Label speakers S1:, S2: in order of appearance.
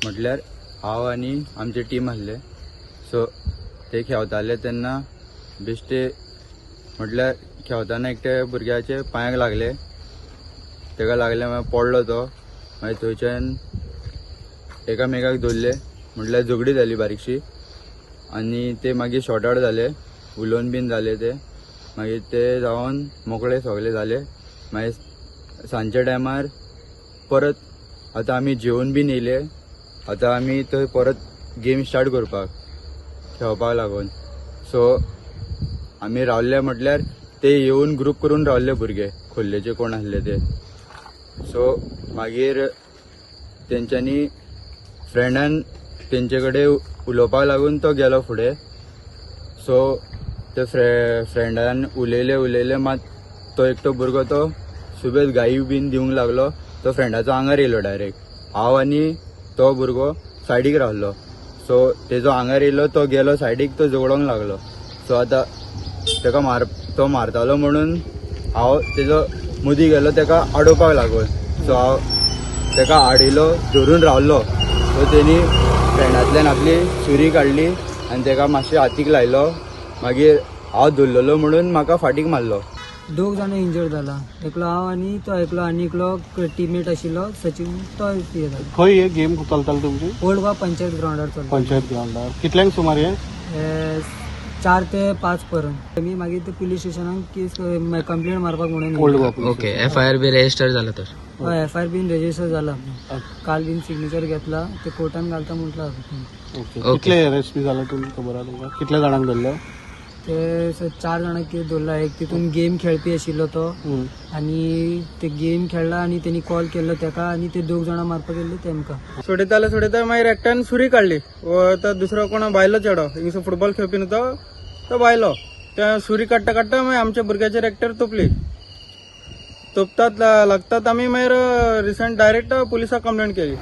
S1: म्हटल्यार हांव आनी आमचे टीम आसले. सो ते खेळताले तेन्ना बेश्टे म्हटल्यार खेळताना एकट्या भुरग्याचे पांयाक लागले. तेका लागले मागीर पडलो तो. मागीर थंयच्यान एकामेकाक धरले म्हटल्यार झगडी जाली बारीकशी आनी ते मागीर शॉर्ट आउट जाले. उलोवन बीन जाले ते. मागीर ते जावन मोकळे सगळे जाले. मागीर सांजच्या टायमार परत आतां आमी जेवून बीन येयले. आतां आमी थंय परत गेम स्टार्ट करपाक खेळपाक लागून. सो आमी रावल्ले म्हटल्यार ते येवन ग्रूप करून रावल्ले भुरगे खोर्लेचे कोण आसले ते. सो मागीर तेंच्यांनी फ्रेंडान तेंचे कडेन उलोवपाक लागून तो गेलो फुडें. सो ते फ्रेंडान उलयले मात तो एकटो भुरगो तो सुबेज गाई बीन दिवंक लागलो. तो फ्रेंडाचो आंगार येयलो डायरेक्ट. हांव आनी तो भुरगो सायडीक रावलो. सो तेजो आंगार येयलो तो गेलो सायडीक. तो झगडोंक लागलो. सो आतां तेका तो मारतालो म्हणून हांव तेजो मदीं गेलो तेका आडोवपाक लागून. सो हांव तेका आडयलो धरून रावलो. सो तेणी फ्रेंडांतल्यान आपली सुरी काडली आनी तेका मातशें हातीक लायलो. मागीर हांव धरलेलो म्हणून म्हाका फाटीक मारलो.
S2: दोग जाण इंजर्ड जाला. एकलो हांव आनी तो एकलो आनी एकलो टीममेट आशिल्लो सचिन तो हे जाला.
S3: खंय हे गेम चलताली तुमची?
S2: ओल्ड गोवा पंचायत ग्राउंडार चलता.
S3: पंचायत ग्राउंडार. कितल्यांक सुमार हे?
S2: 4 ते 5 पर्यंत. आमी मागीर ते पुलीस स्टेशनाक केस कंप्लेंट मारपाक म्हणून.
S3: ओल्ड गोवा.
S4: ओके. FIR बी रजिस्टर झाला तर?
S2: हय FIR बीन रजिस्टर जाला. काल बीन सिग्नेचर घेतला. ते कोर्टान घालता म्हटलं.
S3: ओके. कितले अरेस्ट बी जाला तुमकां खबर आहा तुमकां? कितल्या जाणांक धरले?
S2: ते 4 जाणांक कितें दवरला. एक तितून गेम खेळपी आशिल्लो तो आनी ते गेम खेळला आनी तेणी कॉल केल्लो तेका आनी ते 2 जाणां मारपाक गेल्ले तेमकां.
S5: सोडयता मागीर एकट्यान सुरी काडली. तो दुसरो कोण भायलो चेडो हिंगसर फुटबॉल खेळपी न्हू तो भायलो. त्या सुरी काडटा काडटा मागीर आमच्या भुरग्याचेर एकट्यार तोपली. तोपतात लागतात आमी मागीर रिसंट डायरेक्ट पुलिसाक कंप्लेंट केली.